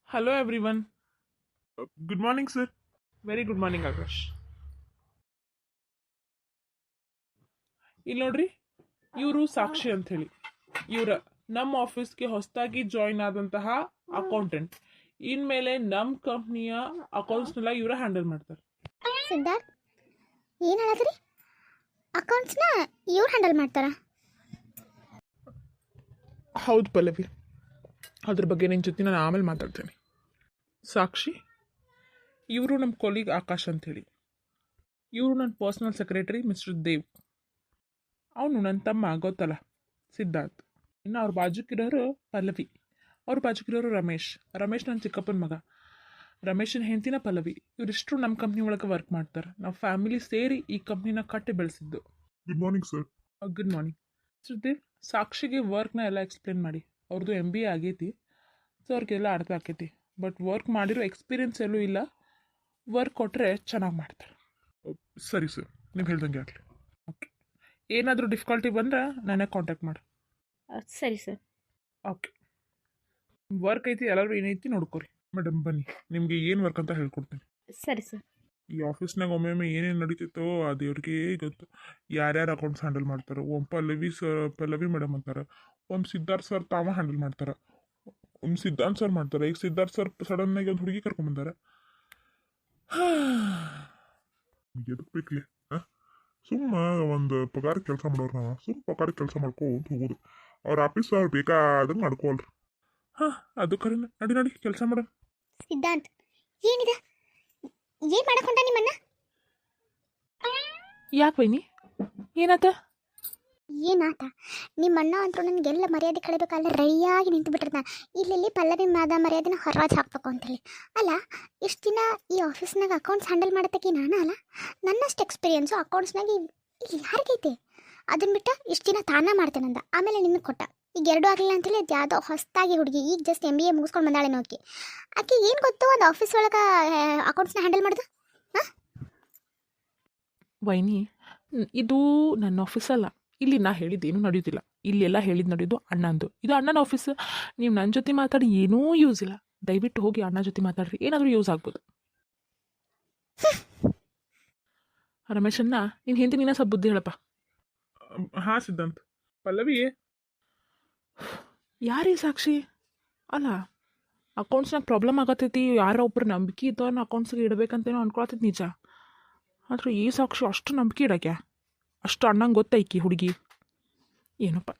Hello everyone. Good morning, sir. Very good morning, Akash. ಇಲ್ಲಿ ನೋಡ್ರಿ, ಇವರು ಸಾಕ್ಷಿ ಅಂತ ಹೇಳಿ. ಇವರ ನಮ್ಮ ಆಫೀಸ್ಗೆ ಹೊಸದಾಗಿ ಜಾಯಿನ್ ಆದಂತಹ ಅಕೌಂಟೆಂಟ್. ಇನ್ಮೇಲೆ ನಮ್ಮ ಕಂಪ್ನಿಯ ಅಕೌಂಟ್ಸ್ನೆಲ್ಲ ಇವರ ಹ್ಯಾಂಡಲ್ ಮಾಡ್ತಾರೆ. ಸಿದ್ಧಾರ್ಥ್ ಏನು ಹೇಳತ್ರಿ? ಅಕೌಂಟ್ಸ್ನ ಇವ್ರು ಹ್ಯಾಂಡಲ್ ಮಾಡ್ತಾರ? ಹೌದು ಪಲ್ಲವಿ, ಅದ್ರ ಬಗ್ಗೆ ನಿನ್ನ ಜೊತೆ ನಾನು ಆಮೇಲೆ ಮಾತಾಡ್ತೇನೆ. ಸಾಕ್ಷಿ, ಇವರು ನಮ್ಮ ಕೊಲೀಗ್ ಆಕಾಶ್ ಅಂಥೇಳಿ. ಇವರು ನನ್ನ ಪರ್ಸ್ನಲ್ ಸೆಕ್ರೆಟರಿ ಮಿಸ್ಟರ್ ದೇವ್. ಅವನು ನನ್ನ ತಮ್ಮ ಗೊತ್ತಲ್ಲ, ಸಿದ್ಧಾರ್ಥ್. ಇನ್ನು ಅವ್ರ ಬಾಜುಕಿರೋರು ಪಲ್ಲವಿ, ಅವ್ರ ಬಾಜುಕಿರೋರು ರಮೇಶ್. ರಮೇಶ್ ನನ್ನ ಚಿಕ್ಕಪ್ಪನ ಮಗ. ರಮೇಶನ ಹೆಂಡತಿನ ಪಲ್ಲವಿ. ಇವರಿಷ್ಟು ನಮ್ಮ ಕಂಪ್ನಿ ಒಳಗೆ ವರ್ಕ್ ಮಾಡ್ತಾರೆ. ನಾವು ಫ್ಯಾಮಿಲಿ ಸೇರಿ ಈ ಕಂಪ್ನಿನ ಕಟ್ಟಿ ಬೆಳೆಸಿದ್ದು. Good morning sir. Good morning. Mister Dev, ಸಾಕ್ಷಿಗೆ ವರ್ಕ್ನ ಎಲ್ಲ ಎಕ್ಸ್ಪ್ಲೇನ್ ಮಾಡಿ. ಅವ್ರದ್ದು MBA ಆಗೈತಿ, ಸೊ ಅವ್ರಿಗೆಲ್ಲ ಅರ್ಥ ಆಕೈತಿ. ಬಟ್ ವರ್ಕ್ ಮಾಡಿರೋ ಎಕ್ಸ್ಪೀರಿಯನ್ಸ್ ಎಲ್ಲೂ ಇಲ್ಲ. ವರ್ಕ್ ಕೊಟ್ಟರೆ ಚೆನ್ನಾಗಿ ಮಾಡ್ತಾರೆ. ಸರಿ ಸರ್, ನೀವು ಹೇಳ್ದಂಗೆ ಆಗಲಿ. ಓಕೆ, ಏನಾದರೂ ಡಿಫಿಕಲ್ಟಿ ಬಂದರೆ ನನಗೆ ಕಾಂಟ್ಯಾಕ್ಟ್ ಮಾಡಿ. ಸರಿ ಸರ್. ಓಕೆ, ವರ್ಕ್ ಐತಿ, ಎಲ್ಲರೂ ಏನೈತಿ ನೋಡ್ಕೊರಿ. ಮೇಡಮ್ ಬನ್ನಿ, ನಿಮಗೆ ಏನು ವರ್ಕ್ ಅಂತ ಹೇಳ್ಕೊಡ್ತೀನಿ. ಸರಿ ಸರ್. ಈ ಆಫೀಸ್ನಾಗ ಒಮ್ಮೊಮ್ಮೆ ಏನೇನು ನಡೀತಿತ್ತೋ ಆ ದೇವ್ರಿಗೆ ಗೊತ್ತು. ಯಾರ್ಯಾರು ಅಕೌಂಟ್ಸ್ ಹ್ಯಾಂಡಲ್ ಮಾಡ್ತಾರೆ. ಪಲ್ಲವಿ ಮೇಡಮ್ ಅಂತಾರೆ, ಸಿದ್ಧಾರ್ಥ್ ಸರ್ ತಾವ ಹ್ಯಾಂಡಲ್ ಮಾಡ್ತಾರೆ, ಸಿದ್ಧಾಂತ್ ಸರ್ ಮಾಡ್ತಾರೆ. ಈಗ ಸಿದ್ಧಾರ್ಥ್ ಸರ್ ಸಡನ್ನಾಗಿ ಒಂದು ಹುಡುಗಿ ಕರ್ಕೊಂಬಂದಾರೆ. ಎದಕ್ಕೆ ಬೇಕಲಿ? ಸುಮ್ಮ ಒಂದು ಪಗಾರ ಕೆಲಸ ಮಾಡೋರು ನಾವು ಸುಮ್ಮ ಪಗಾರ ಕೆಲಸ ಮಾಡ್ಕೊಂತ ಹೋಗೋದು. ಅವ್ರ ಆಫೀಸ್ ಅವ್ರು ಬೇಕಾದಂಗೆ ಮಾಡ್ಕೋಲ್ರಿ. ಹಾಂ, ಅದು ಕರೆ. ನಡಿ ಕೆಲಸ ಮಾಡೋಣ. ಸಿದ್ಧಾಂತ್, ಏನಿದೆ? ಏನು ಮಾಡಕೊಂಡ ನಿಮ್ಮನ್ನ? ಯಾಕೆ ಬೈನಿ, ಏನಾತ? ಏನಾತ? ನಿಮ್ಮಣ್ಣ ಅಂತೂ ನನಗೆಲ್ಲ ಮರ್ಯಾದೆ ಕಳಿಬೇಕಲ್ಲ ರೆಡಿಯಾಗಿ ನಿಂತು ಬಿಟ್ಟಿರ್ತಾನೆ. ಇಲ್ಲಿ ಪಲ್ಲವಿ ಮರ್ಯಾದೆನ ಹೊರರಾಜ್ ಹಾಕ್ಬೇಕು ಅಂತೇಳಿ. ಅಲ್ಲ, ಇಷ್ಟು ದಿನ ಈ ಆಫೀಸ್ನಾಗ ಅಕೌಂಟ್ಸ್ ಹ್ಯಾಂಡಲ್ ಮಾಡತ್ತಕ್ಕೆ ನಾನು ಅಲ್ಲ. ನನ್ನಷ್ಟು ಎಕ್ಸ್ಪೀರಿಯನ್ಸು ಅಕೌಂಟ್ಸ್ನಾಗ ಇಲ್ಲಿ ಯಾರಿಗೈತೆ? ಅದನ್ನ ಬಿಟ್ಟು ಇಷ್ಟು ದಿನ ತಾನ ಮಾಡ್ತೇನಂದ, ಆಮೇಲೆ ನಿನಗೆ ಕೊಟ್ಟ. ಈಗ 2 ಆಗಲಿಲ್ಲ ಅಂತೇಳಿ ಅದು ಯಾವುದೋ ಹೊಸದಾಗಿ ಹುಡುಗಿ, ಈಗ ಜಸ್ಟ್ MBA ಮುಗಿಸ್ಕೊಂಡು ಬಂದಾಳೆ ನೋಕಿ. ಆಕೆ ಏನು ಗೊತ್ತು ಒಂದು ಆಫೀಸ್ ಒಳಗೆ ಅಕೌಂಟ್ಸ್ನ ಹ್ಯಾಂಡಲ್ ಮಾಡೋದು? ಹಾಂ ವೈನಿ, ಇದು ನನ್ನ ಆಫೀಸ್ ಅಲ್ಲ. ಇಲ್ಲಿ ನಾ ಹೇಳಿದ್ದೇನು ನಡೆಯೋದಿಲ್ಲ. ಇಲ್ಲೆಲ್ಲ ಹೇಳಿದ್ದು ನಡೆಯೋದು ಅಣ್ಣಂದು. ಇದು ಅಣ್ಣನ ಆಫೀಸ್. ನೀವು ನನ್ನ ಜೊತೆ ಮಾತಾಡಿ ಏನೂ ಯೂಸ್ ಇಲ್ಲ. ದಯವಿಟ್ಟು ಹೋಗಿ ಅಣ್ಣ ಜೊತೆ ಮಾತಾಡ್ರಿ, ಏನಾದರೂ ಯೂಸ್ ಆಗ್ಬೋದು. ರಮೇಶನ್ನ ನೀನು ಹಿಂದೆ ನೀನ ಸ್ವಲ್ಪ ಬುದ್ಧಿ ಹೇಳಪ್ಪ. ಹಾಂ ಸಿದ್ಧಾಂತ್. ಪಲ್ಲವಿ, ಯಾರೀ ಸಾಕ್ಷಿ? ಅಲ್ಲ, ಅಕೌಂಟ್ಸ್ನಾಗ ಪ್ರಾಬ್ಲಮ್ ಆಗತ್ತೈತಿ, ಯಾರೋ ಒಬ್ರು ನಂಬಿಕೆ ಇದ್ದವ್ರನ್ನ ಅಕೌಂಟ್ಸ್ಗೆ ಇಡಬೇಕಂತೇನೋ ಅನ್ಕೊಳತೈತಿ ನಿಜ. ಆದ್ರೆ ಈ ಸಾಕ್ಷಿ ಅಷ್ಟು ನಂಬಿಕೆ ಇಡಕ್ಕೆ, ಅಷ್ಟು ಅಣ್ಣಂಗೆ ಗೊತ್ತೈಕಿ ಹುಡುಗಿ ಏನಪ್ಪ.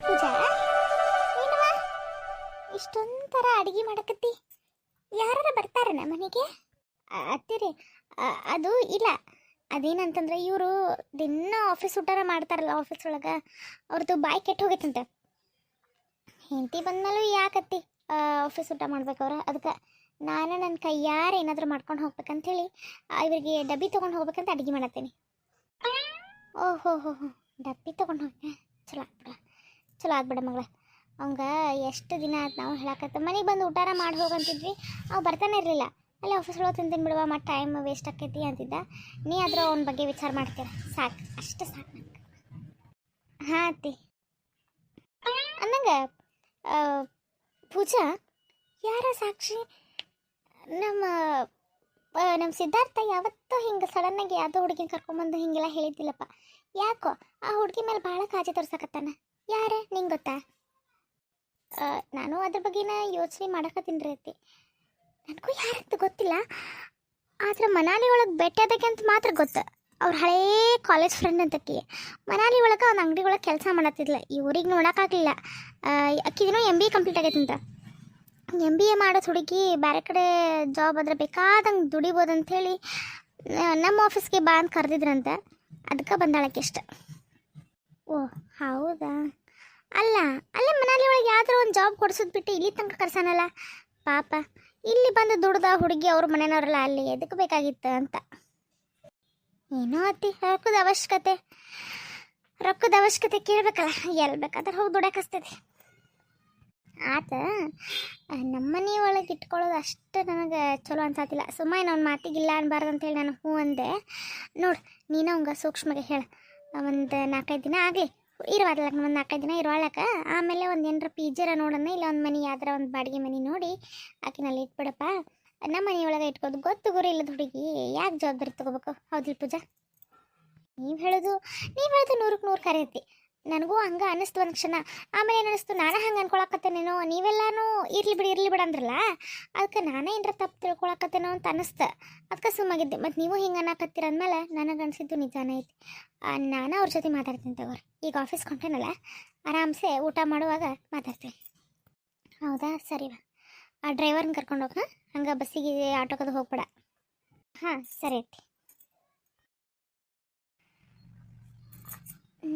ಪೂಜಾ, ಏನವ ಇಷ್ಟೊಂಥರ ಅಡುಗೆ ಮಾಡಕತ್ತಿ? ಯಾರು ಬರ್ತಾರನ ಮನೆಗೆ? ಅತ್ತಿರಿ, ಅದು ಇಲ್ಲ. ಅದೇನಂತಂದ್ರೆ ಇವರು ದಿನ ಆಫೀಸ್ ಊಟ ಮಾಡ್ತಾರಲ್ಲ ಆಫೀಸ್ ಒಳಗೆ, ಅವ್ರದ್ದು ಬಾಯಿ ಕೆಟ್ಟು ಹೋಗೈತಂತೆ. ಹೆಂಡತಿ ಬಂದಮೇಲೂ ಯಾಕತ್ತಿ ಆಫೀಸ್ ಊಟ ಮಾಡ್ಬೇಕವ್ರ? ಅದಕ್ಕೆ ನಾನು ನನ್ನ ಕೈಯಾರ ಏನಾದರೂ ಮಾಡ್ಕೊಂಡು ಹೋಗ್ಬೇಕಂತೇಳಿ ಇವರಿಗೆ ಡಬ್ಬಿ ತೊಗೊಂಡು ಹೋಗ್ಬೇಕಂತ ಅಡುಗೆ ಮಾಡತ್ತೀನಿ. ಓಹೋ ಹೋ ಹೋ, ಡಬ್ಬಿ ತೊಗೊಂಡು ಹೋಗ್ತೆ. ಚಲೋ ಆಗ್ಬಿಡ ಮಗಳ. ಅವಂಗ ಎಷ್ಟು ದಿನ ಆಯ್ತು ನಾವು ಹೇಳಕತ್ತ ಮನೆಗೆ ಬಂದು ಊಟಾರ ಮಾಡಿ ಹೋಗಂತಿದ್ವಿ. ಅವು ಬರ್ತಾನೆ ಇರಲಿಲ್ಲ. ಅಲ್ಲೇ ಆಫೀಸ್ ಒಳಗೆ ತಿಂತೀನಿ ಬಿಡುವ, ಮತ್ತು ಟೈಮ್ ವೇಸ್ಟ್ ಆಕೈತಿ ಅಂತಿದ್ದ. ನೀ ಆದರೂ ಅವನ ಬಗ್ಗೆ ವಿಚಾರ ಮಾಡ್ತೀರ, ಸಾಕು, ಅಷ್ಟು ಸಾಕು ನನಗೆ. ಹಾಂ ಅತ್ತಿ. ಅನ್ನಂಗೆ ಪೂಜಾ, ಯಾರ ಸಾಕ್ಷಿ? ನಮ್ಮ ಸಿದ್ಧಾರ್ಥ ಯಾವತ್ತೂ ಹಿಂಗೆ ಸಡನ್ನಾಗಿ ಯಾವುದೋ ಹುಡುಗಿನ ಕರ್ಕೊಂಬಂದು ಹಿಂಗೆಲ್ಲ ಹೇಳಿದ್ದಿಲ್ಲಪ್ಪ. ಯಾಕೋ ಆ ಹುಡುಗಿ ಮೇಲೆ ಭಾಳ ಕಾಳಜಿ ತೋರ್ಸಕತ್ತಾನ. ಯಾರ ನಿಂಗೆ ಗೊತ್ತಾ? ನಾನು ಅದ್ರ ಬಗ್ಗೆನ ಯೋಚನೆ ಮಾಡಕತ್ತೀನಿ ರೀ ಅತ್ತಿ. ನನಗೂ ಯಾರಂತ ಗೊತ್ತಿಲ್ಲ, ಆದ್ರೆ ಮನಾಲಿ ಒಳಗೆ ಭೇಟಿಯಾದಕ್ಕೆ ಅಂತ ಮಾತ್ರ ಗೊತ್ತು. ಅವ್ರ ಹಳೇ ಕಾಲೇಜ್ ಫ್ರೆಂಡ್ ಅಂತಕ್ಕಿ ಮನಾಲಿ ಒಳಗೆ ಒಂದು ಅಂಗಡಿ ಒಳಗೆ ಕೆಲಸ ಮಾಡತ್ತಿದ್ಲ. ಈ ಊರಿಗೆ ನೋಡೋಕ್ಕಾಗಲಿಲ್ಲ. ಅಕ್ಕಿದಿನೂ MBA ಕಂಪ್ಲೀಟ್ ಆಗೈತಂತ. MBA ಮಾಡೋದು ಹುಡುಗಿ ಬೇರೆ ಕಡೆ ಜಾಬ್ ಆದರೆ ಬೇಕಾದಂಗೆ ದುಡಿಬೋದು ಅಂಥೇಳಿ ನಮ್ಮ ಆಫೀಸ್ಗೆ ಬಾ ಅಂತ ಕರೆದಿದ್ರಂತೆ. ಅದಕ್ಕೆ ಬಂದಾಳಕ್ಕೆ ಇಷ್ಟ. ಓ ಹೌದಾ? ಅಲ್ಲ, ಅಲ್ಲೇ ಮನಾಲಿ ಒಳಗೆ ಯಾವ್ದಾರು ಒಂದು ಜಾಬ್ ಕೊಡಿಸೋದು ಬಿಟ್ಟು ಇಲ್ಲಿ ತನಕ ಕರ್ಸಾನಲ್ಲ ಪಾಪ. ಇಲ್ಲಿ ಬಂದು ದುಡ್ದ ಹುಡುಗಿ ಅವ್ರ ಮನೆಯವ್ರಲ್ಲ, ಅಲ್ಲಿ ಎದಕ್ಕೆ ಬೇಕಾಗಿತ್ತು ಅಂತ. ಏನೋ ಅತ್ತಿ, ರೊಕ್ಕದ ಅವಶ್ಯಕತೆ ಕೇಳಬೇಕಲ್ಲ, ಎಲ್ಲಿ ಬೇಕಾದ್ರೆ ಹೋಗಿ ದುಡಕಸ್ತದೆ. ಆತ ನಮ್ಮನೆ ಒಳಗೆ ಇಟ್ಕೊಳ್ಳೋದು ಅಷ್ಟು ನನಗೆ ಚಲೋ ಅನ್ಸಾತಿಲ್ಲ. ಸುಮ್ಮನೆ ಅವ್ನ ಮಾತಿಗಿಲ್ಲ ಅನ್ಬಾರ್ದು ಅಂತೇಳಿ ನಾನು ಹ್ಞೂ ಅಂದೆ. ನೋಡು, ನೀನು ಅವಂಗೆ ಸೂಕ್ಷ್ಮಗೆ ಹೇಳ. ಒಂದು 4-5 ದಿನ ಆಗಲಿ, ಇರುವಾದ್ಲಕ್ಕ ಒಂದು 4 ದಿನ ಇರುವಾಳಕ. ಆಮೇಲೆ ಒಂದು ಏನರ ಪಿ ಜಿರ ನೋಡೋಣ, ಇಲ್ಲ ಒಂದು ಮನೆ ಯಾವ್ದಾರ ಒಂದು ಬಾಡಿಗೆ ಮನೆ ನೋಡಿ ಆಕಿನಲ್ಲಿ ಇಟ್ಬಿಡಪ್ಪ. ನಮ್ಮ ಮನೆಯೊಳಗೆ ಇಟ್ಕೋದು ಗೊತ್ತು ಗುರಿ ಇಲ್ಲದ ಹುಡುಗಿ ಯಾಕೆ ಜವಾಬ್ದಾರಿ ತೊಗೋಬೇಕು? ಹೌದಿಲ್ಲ ಪೂಜಾ? ನೀವು ಹೇಳೋದು 100ಕ್ಕೆ 100 ಕರೆ ಐತಿ. ನನಗೂ ಹಂಗೆ ಅನ್ನಿಸ್ತು ಒಂದು ಕ್ಷಣ. ಆಮೇಲೆ ಏನು ಅನ್ನಿಸ್ತು, ನಾನು ಹಂಗೆ ಅನ್ಕೊಳಕತ್ತೇನೇನೋ, ನೀವೆಲ್ಲಾನು ಇರ್ಲಿ ಬಿಡಿ ಅಂದ್ರಲ್ಲ, ಅದಕ್ಕೆ ನಾನೇ ಏನರ ತಪ್ಪು ತಿಳ್ಕೊಳಕತ್ತೇನೋ ಅಂತ ಅನ್ನಿಸ್ತು. ಅದಕ್ಕೆ ಸುಮ್ಮಾಗಿದ್ದೆ. ಮತ್ತು ನೀವು ಹಿಂಗೆ ಅನ್ನಕತ್ತೀರ ಅಂದಮೇಲೆ ನನಗೆ ಅನಿಸಿದ್ದು ನಿಜಾನೇ ಐತಿ. ನಾನು ಅವ್ರ ಜೊತೆ ಮಾತಾಡ್ತೀನಿ ತಗೋರಿ. ಈಗ ಆಫೀಸ್ಗೆ ಹೊಂಟೇನಲ್ಲ, ಆರಾಮ್ಸೆ ಊಟ ಮಾಡುವಾಗ ಮಾತಾಡ್ತೀನಿ. ಹೌದಾ? ಸರಿವಾ. ಆ ಡ್ರೈವರ್ನ ಕರ್ಕೊಂಡು ಹೋಗ, ಹಂಗೆ ಬಸ್ಸಿಗೆ ಆಟೋಕದು ಹೋಗ್ಬೇಡ. ಹಾಂ ಸರಿ ಐತಿ.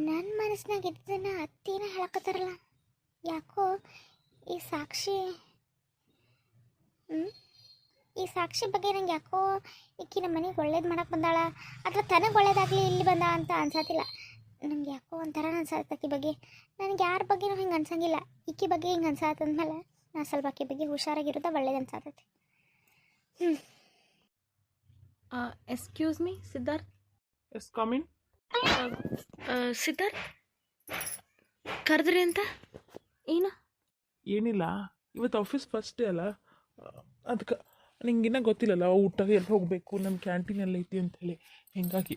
ನನ್ನ ಮನಸ್ಸಿನಾಗ ಇದ್ದನ್ನ ಅತ್ತಿನ ಹೇಳಕತ್ತಾರಲ್ಲ, ಯಾಕೋ ಈ ಸಾಕ್ಷಿ ಈ ಸಾಕ್ಷಿ ಬಗ್ಗೆ ನಂಗೆ ಯಾಕೋ ಈಕಿ ನಮ್ಮ ಮನೆಗೆ ಒಳ್ಳೇದು ಮಾಡಕ್ಕೆ ಬಂದಾಳ ಅಥವಾ ತನಗೆ ಒಳ್ಳೇದಾಗಲಿ ಇಲ್ಲಿ ಬಂದ ಅಂತ ಅನ್ಸತ್ತಿಲ್ಲ. ನನಗೆ ಯಾಕೋ ಒಂಥರ ಅನ್ಸತ್ತೆ ಆಕಿ ಬಗ್ಗೆ. ನನಗೆ ಯಾರ ಬಗ್ಗೆನೂ ಹಿಂಗೆ ಅನ್ಸಂಗಿಲ್ಲ. ಈಕಿ ಬಗ್ಗೆ ಹಿಂಗೆ ಅನ್ಸತ್ತಂದ್ಮೇಲೆ ನಾ ಸ್ವಲ್ಪ ಆಕಿ ಬಗ್ಗೆ ಹುಷಾರಾಗಿರೋದ ಒಳ್ಳೇದು ಅನ್ಸತ್ತೈತಿ. Excuse me Siddharth. Yes come in. Siddharth ಕರೆದ್ರಿ ಅಂತ ಏನು? ಏನಿಲ್ಲ, ಇವತ್ತು ಆಫೀಸ್ ಫಸ್ಟ್ ಡೇ ಅಲ್ಲ, ಅದಕ್ಕೆ ನಿಂಗಿನ್ನ ಗೊತ್ತಿಲ್ಲಲ್ಲ ಊಟಕ್ಕೆ ಎಲ್ಲಿ ಹೋಗಬೇಕು, ನಮ್ಮ ಕ್ಯಾಂಟೀನ್ ಎಲ್ಲ ಐತಿ ಅಂಥೇಳಿ. ಹೀಗಾಗಿ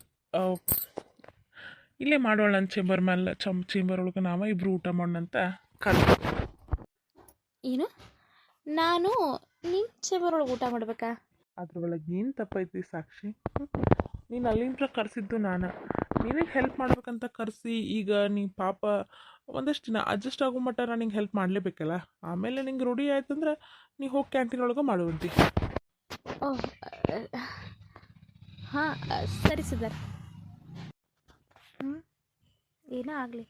ಇಲ್ಲೇ ಮಾಡೋಣ ನನ್ನ ಚೇಂಬರ್ ಮೇಲೆ ಚೇಂಬರ್ ಒಳಗೆ ನಾವ ಇಬ್ಬರು ಊಟ ಮಾಡೋಣಂತ ಕರೆದು. ಏನು? ನಾನು ನಿಮ್ಮ ಚೇಂಬರ್ ಒಳಗೆ ಊಟ ಮಾಡ್ಬೇಕಾ? ಅದ್ರೊಳಗೆ ಏನು ತಪ್ಪೈತಿ ಸಾಕ್ಷಿ? ನೀನು ಅಲ್ಲಿಂದ ಕರೆಸಿದ್ದು ನಾನು ನಿನಗೆ ಹೆಲ್ಪ್ ಮಾಡ್ಬೇಕಂತ ಕರೆಸಿ. ಈಗ ನೀ ಪಾಪ ಒಂದಷ್ಟು ದಿನ ಅಡ್ಜಸ್ಟ್ ಆಗೋ ಮಟ್ಟ ನಾನು ನಿಂಗೆ ಹೆಲ್ಪ್ ಮಾಡಲೇಬೇಕಲ್ಲ. ಆಮೇಲೆ ನಿಂಗೆ ರೂಢಿ ಆಯ್ತಂದ್ರೆ ನೀ ಹೋಗಿ ಕ್ಯಾಂಟೀನ್ ಒಳಗೆ ಮಾಡುವಂತಿ. ಓಹ್ ಹಾಂ ಸರಿ ಸಿದ್ಧಾರ್ಥ್. ಏನೋ ಆಗಲಿ,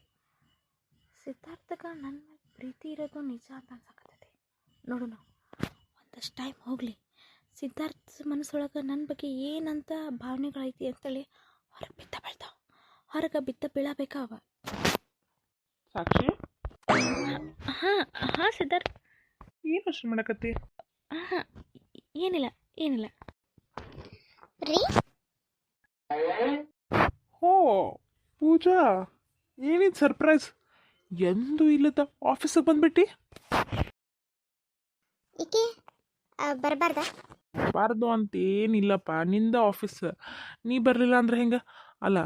ಸಿದ್ಧಾರ್ಥಗ ನನ್ನ ಪ್ರೀತಿ ಇರೋದು ನಿಜ ಅಂತ ಅನ್ಸಕತ್ತೈತಿ. ನೋಡೋಣ, ಒಂದಷ್ಟು ಟೈಮ್ ಹೋಗಲಿ. ಸಿದ್ಧಾರ್ಥ್ ಮನಸ್ಸೊಳಗೆ ನನ್ನ ಬಗ್ಗೆ ಏನಂತ ಭಾವನೆಗಳೈತಿ ಅಂತೇಳಿ ಹೊರಗೆ ಬಿತ್ತ ಬೀಳಬೇಕಾ ಅವ. ಸಾಕ್ಷಿ, ಹಾಂ ಹಾಂ ಸಿದ್ಧಾರ್ಥ್. ಏನು ಅಷ್ಟು ಮಾಡಕತ್ತಿ? ಹಾಂ ಏನಿಲ್ಲ ರೀ, ಹೋ ಪೂಜಾ, ಏನಿದು ಸರ್ಪ್ರೈಸ್? ಎಂದೂ ಇಲ್ಲದ ಆಫೀಸಿಗೆ ಬಂದ್ಬಿಟ್ಟು ಈಕೆ ಬರಬಾರ್ದ? ಬಾರ್ದು ಅಂತ ಏನಿಲ್ಲಪ್ಪ, ನಿಂದ ಆಫೀಸ್, ನೀ ಬರಲಿಲ್ಲ ಅಂದ್ರೆ ಹೆಂಗೆ? ಅಲ್ಲ,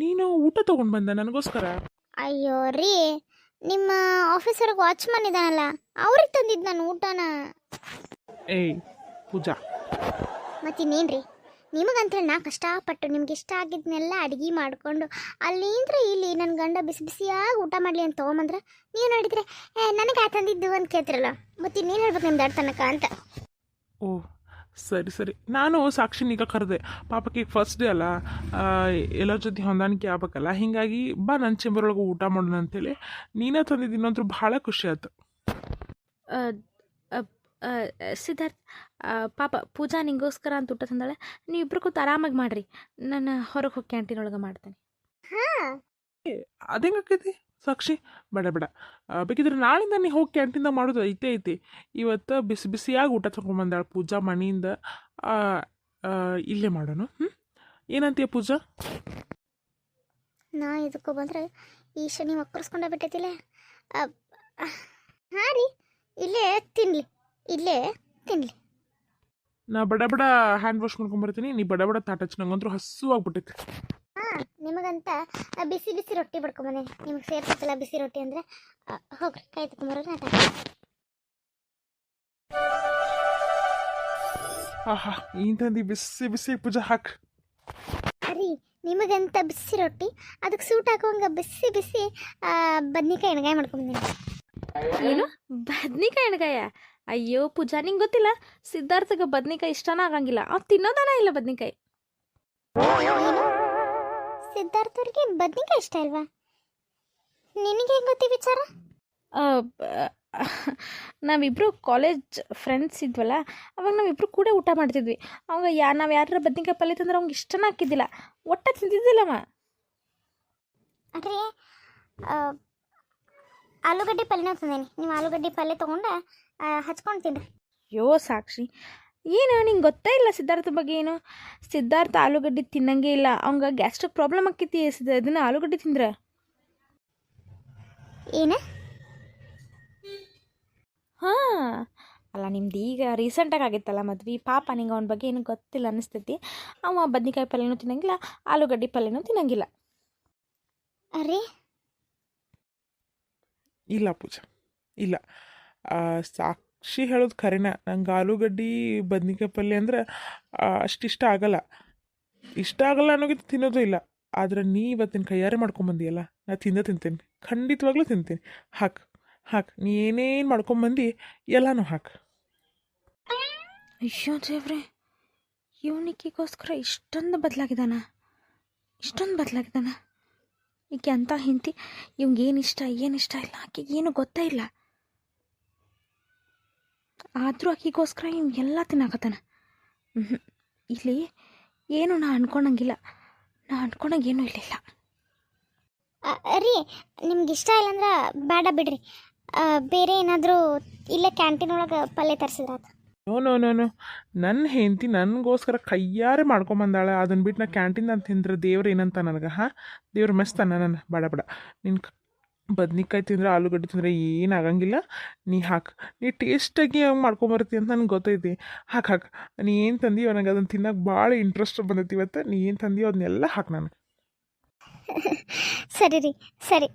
ನೀನು ಊಟ ತೊಗೊಂಡು ಬಂದ ನನಗೋಸ್ಕರ. ಅಯ್ಯೋ ರೀ, ನಿಮ್ಮ ಆಫೀಸರ್ಗೆ ವಾಚ್ಮನ್ ಇದ್ದಾನಲ್ಲ, ಅವ್ರಿಗೆ ತಂದಿದ್ದು ನಾನು ಊಟನ. ಏಯ್ ಪೂಜಾ, ಮತ್ತಿನ್ನೇನು ರೀ, ನಿಮಗಂತೇಳಿ ನಾ ಕಷ್ಟಪಟ್ಟು ನಿಮ್ಗೆ ಇಷ್ಟ ಆಗಿದ್ದನ್ನೆಲ್ಲ ಅಡುಗೆ ಮಾಡಿಕೊಂಡು ಅಲ್ಲಿಂದ್ರೆ ಇಲ್ಲಿ ನನ್ನ ಗಂಡ ಬಿಸಿ ಬಿಸಿಯಾಗಿ ಊಟ ಮಾಡಲಿ ಅಂತ ತೊಗೊಂಬಂದ್ರೆ ನೀವು ನೋಡಿದರೆ ನನಗೆ ತಂದಿದ್ದು ಅಂತ ಕೇಳ್ತಿರಲ್ಲ. ಮತ್ತಿನ್ನೇನು ಹೇಳ್ಬೇಕು ನಿಮ್ಮ ದಡ್ ತನಕ ಅಂತ. ಓ ಸರಿ, ನಾನು ಸಾಕ್ಷಿನೀಗ ಕರೆದೆ. ಪಾಪಕ್ಕೆ ಈಗ ಫಸ್ಟ್ ಡೇ ಅಲ್ಲ, ಎಲ್ಲರ ಜೊತೆ ಹೊಂದಾಣಿಕೆ ಆಗ್ಬೇಕಲ್ಲ. ಹೀಗಾಗಿ ಬಾ ನನ್ನ ಚೇಂಬರ್ ಒಳಗೆ ಊಟ ಮಾಡೋಣ ಅಂತೇಳಿ ನೀನೇ ತಂದಿದ್ದೀನಂದ್ರೂ ಭಾಳ ಖುಷಿ ಆಯ್ತು. ಸಿದ್ಧಾರ್ಥ್, ಪಾಪ ಪೂಜಾ ನಿಂಗೋಸ್ಕರ ಅಂತ ಊಟ ತಂದಾಳೆ. ನೀವಿಬ್ರು ಕೂತು ಆರಾಮಾಗಿ ಮಾಡಿರಿ, ನಾನು ಹೊರಗೆ ಹೋಗಿ ಕ್ಯಾಂಟೀನ್ ಒಳಗೆ ಮಾಡ್ತೇನೆ. ಹಾಂ, ಅದೇಂಗಾಕೈತಿ ಸಾಕ್ಷಿ? ಬೇಡ, ಬೇಕಿದ್ರೆ ನಾಳಿಂದ ನೀ ಹೋಗಿ ಕ್ಯಾಂಟೀನ್ದಾಗ ಮಾಡೋದು ಐತಿ. ಇವತ್ತು ಬಿಸಿಯಾಗಿ ಊಟ ತೊಗೊಂಬಂದಾಳ ಪೂಜಾ ಮನೆಯಿಂದ. ಇಲ್ಲೇ ಮಾಡೋಣ. ಏನಂತೀಯ ಪೂಜಾ? ನಾ ಇದಕ್ಕೂ ಬಂದರೆ ಈ ಶನಿ ಒಕ್ಕರ್ಸ್ಕೊಂಡ ಬಿಟ್ಟೈತಿಲ್ಲ. ಹಾಂ ರೀ, ಇಲ್ಲೇ ತಿನ್ನಲಿ. ನಾ ಬಡ ಹ್ಯಾಂಡ್ ವಾಶ್ ಮಾಡ್ಕೊಂಬರ್ತೀನಿ, ನೀ ಬಡ ತಾಟ ಹಚ್ಚಿ. ನಂಗಂತೂ ಹಸು ಆಗ್ಬಿಟ್ಟೈತಿ. ಹಾಂ, ನಿಮಗಂತ ಬಿಸಿ ರೊಟ್ಟಿ ಬಡ್ಕೊಂಬಂದೇನೆ. ನಿಮಗೆ ಸೇರ್ತಲ್ಲ ಬಿಸಿ ರೊಟ್ಟಿ ಅಂದರೆ. ಹೋಗ್ರಿ, ಕೈ ತಗೊಂಬರೋದು ನಾಟ. ಆಹಾ, ಇಂತಂದು ಬಿಸಿ ಪೂಜಾ ಹಾಕ್. ರೀ, ನಿಮಗಂತ ಬಿಸಿ ರೊಟ್ಟಿ, ಅದಕ್ಕೆ ಸೂಟ್ ಹಾಕೋಂಗೆ ಬಿಸಿ ಬದ್ನಿಕಾಯಿ ಎಣ್ಗಾಯಿ ಮಾಡ್ಕೊಂಬಂದೇನೆ. ಏನು ಬದ್ನಿಕಾಯಿ ಎಣ್ಗಾಯ? ಅಯ್ಯೋ ಪೂಜಾ, ನಿಂಗೆ ಗೊತ್ತಿಲ್ಲ, ಸಿದ್ಧಾರ್ಥಗೆ ಬದ್ನಿಕಾಯಿ ಇಷ್ಟನೇ ಆಗಂಗಿಲ್ಲ. ಅವ್ನು ತಿನ್ನೋದಾನ ಇಲ್ಲ ಬದ್ನಿಕಾಯಿ. ಸಿದ್ಧಾರ್ಥವ್ರಿಗೆ ಬದ್ನಿಕಾಯಿ ಇಷ್ಟ ಇಲ್ವಾ? ನಿನಗೆ ಹೆಂಗೆ ಗೊತ್ತಿ ವಿಚಾರ? ನಾವಿಬ್ಬರು ಕಾಲೇಜ್ ಫ್ರೆಂಡ್ಸ್ ಇದ್ವಲ್ಲ, ಅವಾಗ ನಾವಿಬ್ಬರು ಕೂಡ ಊಟ ಮಾಡ್ತಿದ್ವಿ. ಅವಾಗ ನಾವು ಯಾರ ಬದ್ನಿಕಾಯಿ ಪಲ್ಯ ತಂದ್ರೆ ಅವ್ನಿಗೆ ಇಷ್ಟನೇ ಹಾಕಿದ್ದಿಲ್ಲ, ಒಟ್ಟ ತಿಂತಿದ್ದಿಲ್ಲವ. ಅದ್ರಿ ಆಲೂಗಡ್ಡೆ ಪಲ್ಯನೂ ತಂದೇನಿ. ನೀವು ಆಲೂಗಡ್ಡೆ ಪಲ್ಯ ತೊಗೊಂಡು ಹಚ್ಕೊಂಡು ತಿನ್ರಿ. ಅಯ್ಯೋ ಸಾಕ್ಷಿ, ಏನು ನಿಂಗೆ ಗೊತ್ತೇ ಇಲ್ಲ ಸಿದ್ಧಾರ್ಥ ಬಗ್ಗೆ ಏನು? ಸಿದ್ಧಾರ್ಥ ಆಲೂಗಡ್ಡೆ ತಿನ್ನಂಗೆ ಇಲ್ಲ, ಅವಂಗೆ ಗ್ಯಾಸ್ಟ್ರಿಕ್ ಪ್ರಾಬ್ಲಮ್ ಆಕ್ಕೈತಿ ಇದನ್ನು ಆಲೂಗಡ್ಡೆ ತಿಂದ್ರೆ. ಏನ ಹಾಂ ಅಲ್ಲ ನಿಮ್ದು ಈಗ ರೀಸೆಂಟಾಗಿ ಆಗಿತ್ತಲ್ಲ ಮದ್ವೆ ಪಾಪ ನಿಂಗೆ ಅವನ ಬಗ್ಗೆ ಏನೂ ಗೊತ್ತಿಲ್ಲ ಅನ್ನಿಸ್ತೈತಿ. ಅವ ಬದ್ನಿಕಾಯಿ ಪಲ್ಯನೂ ತಿನ್ನಂಗಿಲ್ಲ, ಆಲೂಗಡ್ಡೆ ಪಲ್ಯನೂ ತಿನ್ನಂಗಿಲ್ಲ. ಅರೆ ಇಲ್ಲ ಪೂಜಾ, ಇಲ್ಲ. ಸಾಕ್ಷಿ ಹೇಳೋದು ಖರೇನ, ನಂಗೆ ಆಲೂಗಡ್ಡೆ ಬದ್ನಿಕಾಯಿ ಪಲ್ಯ ಅಂದ್ರೆ ಅಷ್ಟು ಇಷ್ಟ ಆಗಲ್ಲ. ಇಷ್ಟ ಆಗಲ್ಲ ಅನ್ನೋಗಿಂತ ತಿನ್ನೋದು ಇಲ್ಲ. ಆದ್ರೆ ನೀ ಇವತ್ತಿನ ಕೈಯಾರೆ ಮಾಡ್ಕೊಂಬಂದಿಯಲ್ಲ, ನಾ ತಿಂತೀನಿ, ಖಂಡಿತವಾಗ್ಲೂ ತಿಂತೀನಿ. ಹಾಕು ಹಾಕು, ನೀ ಏನೇನು ಮಾಡ್ಕೊಂಬಂದು ಎಲ್ಲನೂ ಹಾಕು. ಅಯ್ಯೋ ದೇವ್ರೆ, ಇವನಿಗೋಸ್ಕರ ಇಷ್ಟೊಂದು ಬದಲಾಗಿದ್ದಾನ, ಈಕೆ ಅಂತ ಹಿಂತಿ ಇವಂಗೆ ಏನಿಷ್ಟ ಇಲ್ಲ ಆಕೆಗೆ ಏನು ಗೊತ್ತೇ ಇಲ್ಲ. ಆದರೂ ಆಕೆಗೋಸ್ಕರ ಇವ್ ಎಲ್ಲ ತಿನ್ನಾಕತ್ತಾನ. ಇಲ್ಲಿ ಏನು ನಾ ಅನ್ಕೊಂಡಂಗಿಲ್ಲ, ಏನೂ ಇಲ್ಲಿಲ್ಲ. ರೀ ನಿಮ್ಗೆ ಇಷ್ಟ ಇಲ್ಲ ಅಂದ್ರೆ ಬೇಡ ಬಿಡ್ರಿ. ಬೇರೆ ಏನಾದರೂ ಇಲ್ಲೇ ಕ್ಯಾಂಟೀನ್ ಒಳಗೆ ಪಲ್ಯ ತರಿಸಿದ್ರಾತ. ನೋ, ನನ್ನ ಹೆಂಡತಿ ನನಗೋಸ್ಕರ ಕೈಯಾರೆ ಮಾಡ್ಕೊಂಬಂದಾಳ. ಅದನ್ನು ಬಿಟ್ಟು ನಾ ಕ್ಯಾಂಟೀನ್ ಅಂತ ತಿಂದ್ರೆ ದೇವ್ರು ಏನಂತ ನನಗೆ? ಹಾಂ, ದೇವ್ರು ಮೆಸ್ತಾನ ನನ್ನ? ಬೇಡ. ನಿನ್ನ ಬದ್ನಿಕಾಯಿ ತಿಂದರೆ ಆಲೂಗಡ್ಡೆ ತಿಂದರೆ ಏನಾಗಂಗಿಲ್ಲ. ನೀ ಹಾಕು, ನೀ ಟೇಸ್ಟಾಗಿ ಹಂಗೆ ಮಾಡ್ಕೊಂಬರ್ತಿ ಅಂತ ನನಗೆ ಗೊತ್ತೈತಿ. ಹಾಕು, ನೀ ಏನು ತಂದೀವೋ ನನಗೆ ಅದನ್ನು ತಿನ್ನೋಕೆ ಭಾಳ ಇಂಟ್ರೆಸ್ಟ್ ಬಂದೈತಿ ಇವತ್ತು. ನೀ ಏನು ತಂದೀವೋ ಅದನ್ನೆಲ್ಲ ಹಾಕು ನನಗೆ. ಸರಿ ರೀ, ಸರಿ.